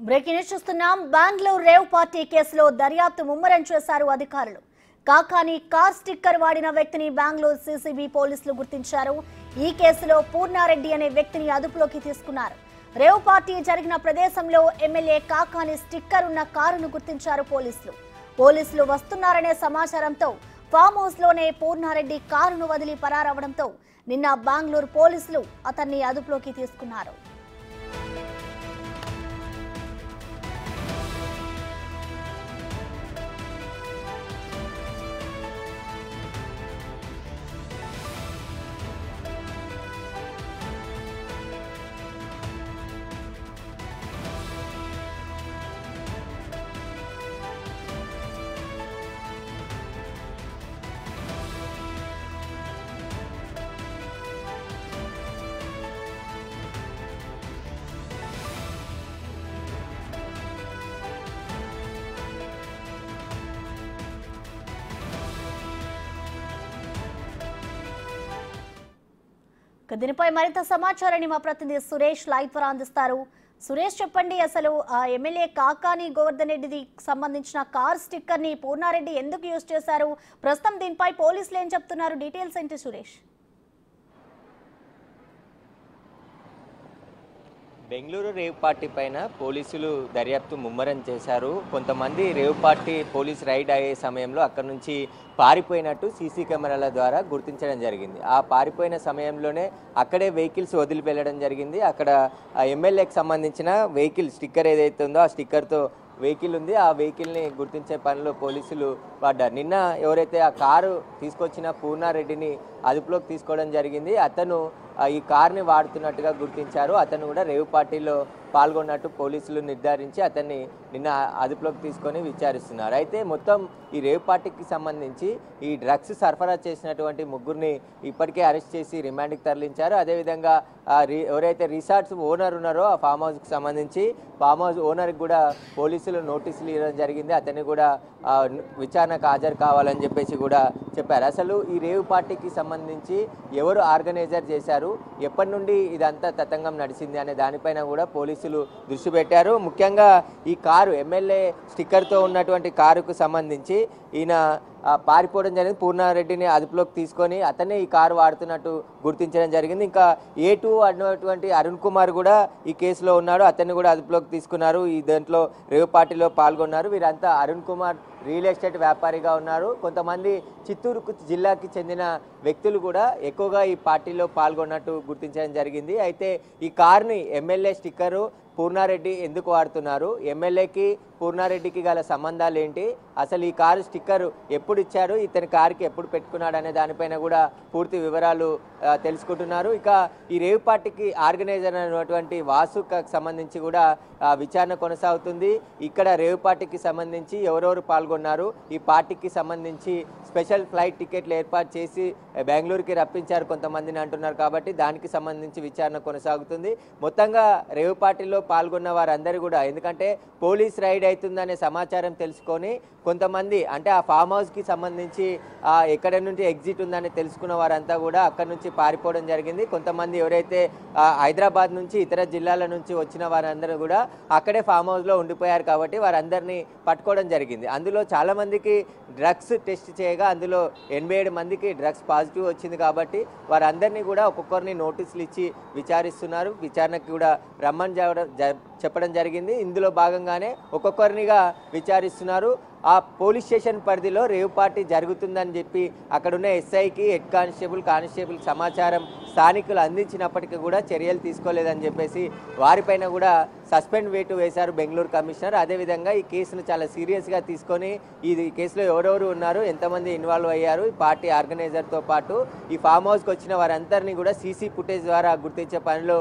Breaking news చూస్తున్నాం. Bengaluru rave party కేసులో దర్యాప్తు ముమ్మరం చేశారు అధికారులు. కాకాని కార్ స్టిక్కర్ వాడిన వ్యక్తిని బెంగళూరు సీసీబీ పోలీసులు గుర్తించారు. ఈ కేసులో పూర్ణారెడ్డి అనే వ్యక్తిని అదుపులోకి తీసుకున్నారు. రేవ్ పార్టీ జరిగిన ప్రదేశంలో ఎమ్మెల్యే కాకాని స్టిక్కర్ ఉన్న కారును గుర్తించారు పోలీసులు వస్తున్నారనే సమాచారంతో ఫామ్ హౌస్ లోనే పూర్ణారెడ్డి కారును వదిలి పరారవడంతో నిన్న బెంగళూరు పోలీసులు అతన్ని అదుపులోకి తీసుకున్నారు. దీనిపై మరింత సమాచారాన్ని మా ప్రతినిధి సురేష్ లైవ్ ద్వారా అందిస్తారు. సురేష్, చెప్పండి, అసలు ఎమ్మెల్యే కాకాని గోవర్ధన్ రెడ్డికి సంబంధించిన కార్ స్టిక్కర్ ని పూర్ణారెడ్డి ఎందుకు యూజ్ చేశారు? ప్రస్తుతం దీనిపై పోలీసులు ఏం చెప్తున్నారు? డీటెయిల్స్ ఏంటి సురేష్? బెంగళూరు రేవ్ పార్టీ పైన పోలీసులు దర్యాప్తు ముమ్మరం చేశారు. కొంతమంది రేవ్ పార్టీ పోలీస్ రైడ్ అయ్యే సమయంలో అక్కడి నుంచి పారిపోయినట్టు సీసీ కెమెరాల ద్వారా గుర్తించడం జరిగింది. ఆ పారిపోయిన సమయంలోనే అక్కడే వెహికల్స్ వదిలి వెళ్ళడం జరిగింది. అక్కడ ఎమ్మెల్యేకి సంబంధించిన వెహికల్ స్టిక్కర్ ఏదైతే ఉందో ఆ స్టిక్కర్తో వెహికల్ ఉంది. ఆ వెహికల్ని గుర్తించే పనిలో పోలీసులు పడ్డారు. నిన్న ఎవరైతే ఆ కారు తీసుకొచ్చిన పూర్ణారెడ్డిని అదుపులోకి తీసుకోవడం జరిగింది. అతను ఈ కార్ని వాడుతున్నట్టుగా గుర్తించారు. అతను కూడా రేవ్ పార్టీలో పాల్గొన్నట్టు పోలీసులు నిర్ధారించి అతన్ని నిన్న అదుపులోకి తీసుకొని విచారిస్తున్నారు. అయితే మొత్తం ఈ రేవ్ పార్టీకి సంబంధించి ఈ డ్రగ్స్ సరఫరా చేసినటువంటి ముగ్గురిని ఇప్పటికే అరెస్ట్ చేసి రిమాండ్కి తరలించారు. అదేవిధంగా ఎవరైతే రిసార్ట్స్ ఓనర్ ఉన్నారో ఆ ఫామ్ హౌస్కి సంబంధించి ఫామ్ హౌస్ ఓనర్కి కూడా పోలీసులు నోటీసులు ఇవ్వడం జరిగింది. అతన్ని కూడా విచారణకు హాజరు కావాలని చెప్పేసి కూడా చెప్పారు. అసలు ఈ రేవ్ పార్టీకి సంబంధించి ఎవరు ఆర్గనైజర్ చేశారు, ఎప్పటి నుండి ఇదంతా తతంగం నడిచింది అనే దానిపైన కూడా పోలీసులు దృష్టి పెట్టారు. ముఖ్యంగా ఈ కారు ఎమ్మెల్యే స్టిక్కర్తో ఉన్నటువంటి కారుకు సంబంధించి ఈయన పారిపోవడం జరిగింది. పూర్ణారెడ్డిని అదుపులోకి తీసుకొని అతనే ఈ కారు వాడుతున్నట్టు గుర్తించడం జరిగింది. ఇంకా A2 అన్నటువంటి అరుణ్ కుమార్ కూడా ఈ కేసులో ఉన్నాడు. అతన్ని కూడా అదుపులోకి తీసుకున్నారు. ఈ దాంట్లో రేవ్ పార్టీలో పాల్గొన్నారు. వీరంతా అరుణ్ కుమార్ రియల్ ఎస్టేట్ వ్యాపారిగా ఉన్నారు. కొంతమంది చిత్తూరు జిల్లాకి చెందిన వ్యక్తులు కూడా ఎక్కువగా ఈ పార్టీలో పాల్గొన్నట్టు గుర్తించడం జరిగింది. అయితే ఈ కార్ని ఎమ్మెల్యే స్టిక్కరు పూర్ణారెడ్డి ఎందుకు వాడుతున్నారు, ఎమ్మెల్యేకి పూర్ణారెడ్డికి గల సంబంధాలు ఏంటి, అసలు ఈ కారు స్టిక్కర్ ఎప్పుడు ఇచ్చారు, ఇతని కారుకి ఎప్పుడు పెట్టుకున్నాడు అనే దానిపైన కూడా పూర్తి వివరాలు తెలుసుకుంటున్నారు. ఇక ఈ రేవ్ పార్టీకి ఆర్గనైజర్ అయినటువంటి వాసుకు సంబంధించి కూడా విచారణ కొనసాగుతుంది. ఇక్కడ రేవ్ పార్టీకి సంబంధించి ఎవరెవరు పాల్గొన్నారు, ఈ పార్టీకి సంబంధించి స్పెషల్ ఫ్లైట్ టికెట్లు ఏర్పాటు చేసి బెంగళూరుకి రప్పించారు కొంతమందిని అంటున్నారు. కాబట్టి దానికి సంబంధించి విచారణ కొనసాగుతుంది. మొత్తంగా రేవ్ పార్టీలో పాల్గొన్న వారందరూ కూడా, ఎందుకంటే పోలీస్ రైడ్ అవుతుందనే సమాచారం తెలుసుకొని కొంతమంది అంటే ఆ ఫామ్ హౌస్కి సంబంధించి ఎక్కడ నుండి ఎగ్జిట్ ఉందని తెలుసుకున్న వారంతా కూడా అక్కడ నుంచి పారిపోవడం జరిగింది. కొంతమంది ఎవరైతే హైదరాబాద్ నుంచి ఇతర జిల్లాల నుంచి వచ్చిన వారందరూ కూడా అక్కడే ఫామ్ హౌస్లో ఉండిపోయారు. కాబట్టి వారందరినీ పట్టుకోవడం జరిగింది. అందులో చాలామందికి డ్రగ్స్ టెస్ట్ చేయగా అందులో 87 మందికి డ్రగ్స్ పాజిటివ్ వచ్చింది. కాబట్టి వారందరినీ కూడా ఒక్కొక్కరిని నోటీసులు ఇచ్చి విచారిస్తున్నారు. విచారణకు కూడా రమ్మని చెప్పడం జరిగింది. ఇందులో భాగంగానే ఒక్కొక్కరినిగా విచారిస్తున్నారు. ఆ పోలీస్ స్టేషన్ పరిధిలో రేవ్ పార్టీ జరుగుతుందని చెప్పి అక్కడున్న ఎస్ఐకి హెడ్ కానిస్టేబుల్ సమాచారం స్థానికులు అందించినప్పటికీ కూడా చర్యలు తీసుకోలేదని చెప్పేసి వారిపైన కూడా సస్పెండ్ వేటు వేశారు బెంగళూరు కమిషనర్. అదేవిధంగా ఈ కేసును చాలా సీరియస్గా తీసుకొని ఈ కేసులో ఎవరెవరు ఉన్నారు, ఎంతమంది ఇన్వాల్వ్ అయ్యారు, ఈ పార్టీ ఆర్గనైజర్తో పాటు ఈ ఫామ్ హౌస్కి వచ్చిన వారందరినీ కూడా సీసీ ఫుటేజ్ ద్వారా గుర్తించే పనిలో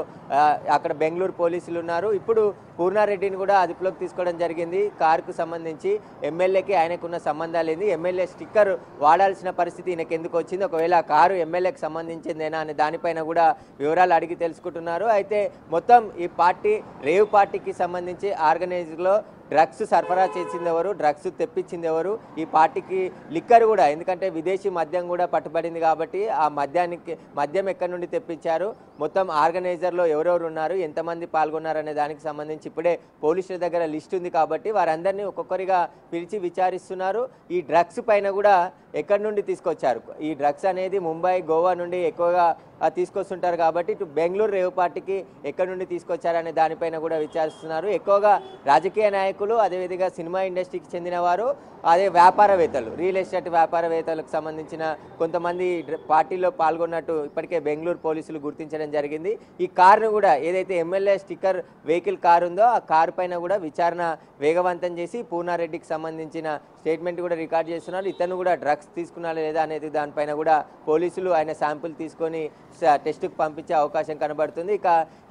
అక్కడ బెంగళూరు పోలీసులు ఉన్నారు. ఇప్పుడు పూర్ణారెడ్డిని కూడా అదుపులోకి తీసుకోవడం జరిగింది. కారుకు సంబంధించి ఎమ్మెల్యేకి ఆయనకున్న సంబంధాలు ఏంది, ఎమ్మెల్యే స్టిక్కర్ వాడాల్సిన పరిస్థితి ఈయనకు ఎందుకు వచ్చింది, ఒకవేళ ఆ కారు ఎమ్మెల్యేకి సంబంధించిందేనా అనే దానిపైన కూడా వివరాలు అడిగి తెలుసుకుంటున్నారు. అయితే మొత్తం ఈ పార్టీ రేవ్ పార్టీకి సంబంధించి ఆర్గనైజర్లో డ్రగ్స్ సరఫరా చేసింది ఎవరు, డ్రగ్స్ తెప్పించింది ఎవరు, ఈ పార్టీకి లిక్కర్ కూడా, ఎందుకంటే విదేశీ మద్యం కూడా పట్టుబడింది కాబట్టి ఆ మద్యం ఎక్కడి నుండి తెప్పించారు, మొత్తం ఆర్గనైజర్లో ఎవరెవరు ఉన్నారు, ఎంతమంది పాల్గొన్నారు అనే దానికి సంబంధించి ఇప్పుడే పోలీసుల దగ్గర లిస్ట్ ఉంది కాబట్టి వారందరినీ ఒక్కొక్కరిగా పిలిచి విచారిస్తున్నారు. ఈ డ్రగ్స్ పైన కూడా ఎక్కడి నుండి తీసుకొచ్చారు, ఈ డ్రగ్స్ అనేది ముంబై, గోవా నుండి ఎక్కువగా తీసుకొస్తుంటారు కాబట్టి ఇటు బెంగళూరు రేవ్ పార్టీకి ఎక్కడి నుండి తీసుకొచ్చారనే దానిపైన కూడా విచారిస్తున్నారు. ఎక్కువగా రాజకీయ నాయకులు, అదేవిధంగా సినిమా ఇండస్ట్రీకి చెందిన వారు, అదే వ్యాపారవేత్తలు, రియల్ ఎస్టేట్ వ్యాపారవేత్తలకు సంబంధించిన కొంతమంది పార్టీలో పాల్గొన్నట్టు ఇప్పటికే బెంగళూరు పోలీసులు గుర్తించడం జరిగింది. ఈ కారును కూడా, ఏదైతే ఎమ్మెల్యే స్టిక్కర్ వెహికల్ కారు ఉందో ఆ కారు పైన కూడా విచారణ వేగవంతం చేసి పూర్ణారెడ్డికి సంబంధించిన స్టేట్మెంట్ కూడా రికార్డ్ చేస్తున్నారు. ఇతను కూడా డ్రగ్స్ తీసుకున్నారా లేదా అనేది దానిపైన కూడా పోలీసులు ఆయన శాంపుల్ తీసుకొని టెస్ట్కి పంపించే అవకాశం కనబడుతుంది. ఇక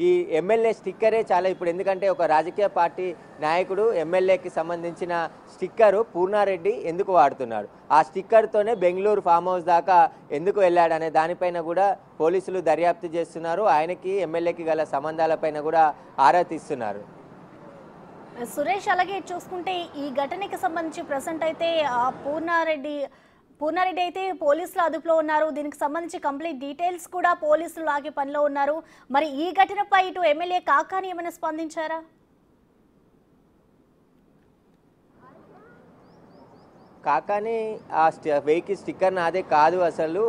ఈ ఎమ్మెల్యే స్టిక్కరే చాలా ఇప్పుడు, ఎందుకంటే ఒక రాజకీయ పార్టీ నాయకుడు ఎమ్మెల్యేకి సంబంధించిన స్టిక్కరు పూర్ణారెడ్డి ఎందుకు వాడుతున్నాడు, ఆ స్టిక్కర్తోనే బెంగళూరు ఫామ్ హౌస్ దాకా ఎందుకు వెళ్ళాడు అనే దానిపైన కూడా పోలీసులు దర్యాప్తు చేస్తున్నారు. ఆయనకి ఎమ్మెల్యేకి గల సంబంధాలపైన కూడా ఆరా తీస్తున్నారు. సురేష్, అలాగే చూసుకుంటే ఈ ఘటనకి సంబంధించి ప్రజెంట్ అయితే పూర్ణారెడ్డి అయితే పోలీసుల అదుపులో ఉన్నారు. దీనికి సంబంధించి కంప్లీట్ డీటెయిల్స్ కూడా పోలీసులు లాగే పనిలో ఉన్నారు. మరి ఈ ఘటనపై ఇటు ఎమ్మెల్యే కాకాని ఏమైనా స్పందించారా? కాకాని ఆ వెహికల్ స్టిక్కర్ నాదే కాదు, అసలు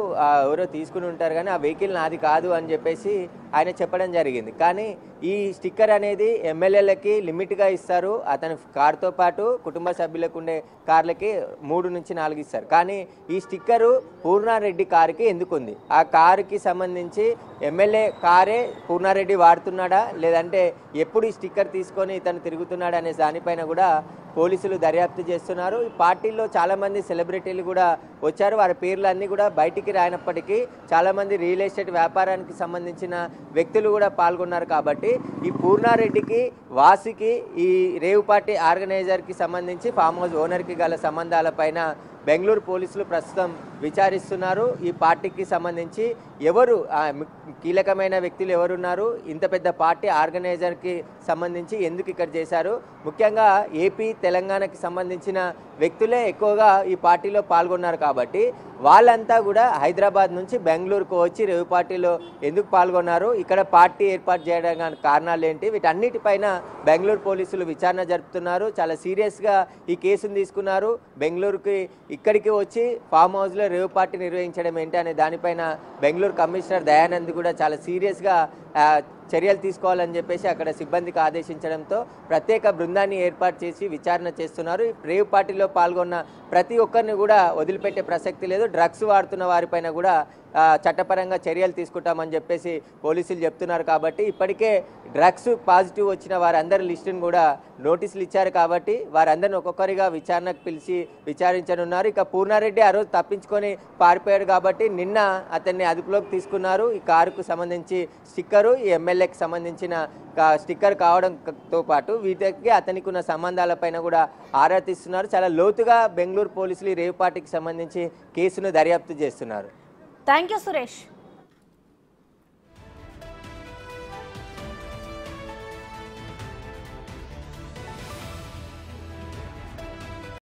ఎవరో తీసుకుని ఉంటారు కానీ ఆ వెహికల్ నాది కాదు అని చెప్పేసి ఆయన చెప్పడం జరిగింది. కానీ ఈ స్టిక్కర్ అనేది ఎమ్మెల్యేలకి లిమిట్గా ఇస్తారు. అతని కారుతో పాటు కుటుంబ సభ్యులకు ఉండే కార్లకి 3 నుంచి 4 ఇస్తారు. కానీ ఈ స్టిక్కరు పూర్ణారెడ్డి కారుకి ఎందుకుంది, ఆ కారుకి సంబంధించి ఎమ్మెల్యే కారే పూర్ణారెడ్డి వాడుతున్నాడా, లేదంటే ఎప్పుడు ఈ స్టిక్కర్ తీసుకొని ఇతను తిరుగుతున్నాడా అనే దానిపైన కూడా పోలీసులు దర్యాప్తు చేస్తున్నారు. ఈ పార్టీలో చాలామంది సెలబ్రిటీలు కూడా వచ్చారు. వారి పేర్లన్నీ కూడా బయటికి రానప్పటికీ చాలామంది రియల్ ఎస్టేట్ వ్యాపారానికి సంబంధించిన వ్యక్తులు కూడా పాల్గొన్నారు. కాబట్టి ఈ పూర్ణారెడ్డికి, వాసికి, ఈ రేవ్ పార్టీ ఆర్గనైజర్కి సంబంధించి ఫామ్ హౌస్ ఓనర్కి గల సంబంధాలపైన బెంగళూరు పోలీసులు ప్రస్తుతం విచారిస్తున్నారు. ఈ పార్టీకి సంబంధించి ఎవరు కీలకమైన వ్యక్తులు ఎవరున్నారు, ఇంత పెద్ద పార్టీ ఆర్గనైజర్కి సంబంధించి ఎందుకు ఇక్కడ చేశారు, ముఖ్యంగా ఏపీ, తెలంగాణకి సంబంధించిన వ్యక్తులే ఎక్కువగా ఈ పార్టీలో పాల్గొన్నారు. కాబట్టి వాళ్ళంతా కూడా హైదరాబాద్ నుంచి బెంగళూరుకు వచ్చి రేవ్ పార్టీలో ఎందుకు పాల్గొన్నారు, ఇక్కడ పార్టీ ఏర్పాటు చేయడానికి కారణాలు ఏంటి, వీటన్నిటిపైన బెంగళూరు పోలీసులు విచారణ జరుపుతున్నారు. చాలా సీరియస్గా ఈ కేసును తీసుకున్నారు. బెంగళూరుకి ఇక్కడికి వచ్చి ఫామ్ హౌస్లో రేవ్ పార్టీ నిర్వహించడం ఏంటి అనే దానిపైన బెంగళూరు కమిషనర్ దయానంద్ కూడా చాలా సీరియస్గా చర్యలు తీసుకోవాలని చెప్పేసి అక్కడ సిబ్బందికి ఆదేశించడంతో ప్రత్యేక బృందాన్ని ఏర్పాటు చేసి విచారణ చేస్తున్నారు. రేవ్ పార్టీలో పాల్గొన్న ప్రతి ఒక్కరిని కూడా వదిలిపెట్టే ప్రసక్తి లేదు. డ్రగ్స్ వాడుతున్న వారిపైన కూడా చట్టపరంగా చర్యలు తీసుకుంటామని చెప్పేసి పోలీసులు చెప్తున్నారు. కాబట్టి ఇప్పటికే డ్రగ్స్ పాజిటివ్ వచ్చిన వారందరి లిస్టును కూడా నోటీసులు ఇచ్చారు. కాబట్టి వారందరిని ఒక్కొక్కరిగా విచారణకు పిలిచి విచారించనున్నారు. ఇక పూర్ణారెడ్డి ఆ రోజు తప్పించుకొని పారిపోయాడు కాబట్టి నిన్న అతన్ని అదుపులోకి తీసుకున్నారు. ఈ కారుకు సంబంధించి స్టిక్కరు, ఈ ఎమ్మెల్యేకి సంబంధించిన స్టిక్కర్ కావడంతో పాటు వీటికి అతనికి ఉన్న సంబంధాలపైన కూడా ఆరా తీస్తున్నారు. చాలా లోతుగా బెంగళూరు పోలీసులు రేవ్ పార్టీకి సంబంధించి కేసును దర్యాప్తు చేస్తున్నారు. Thank you Suresh.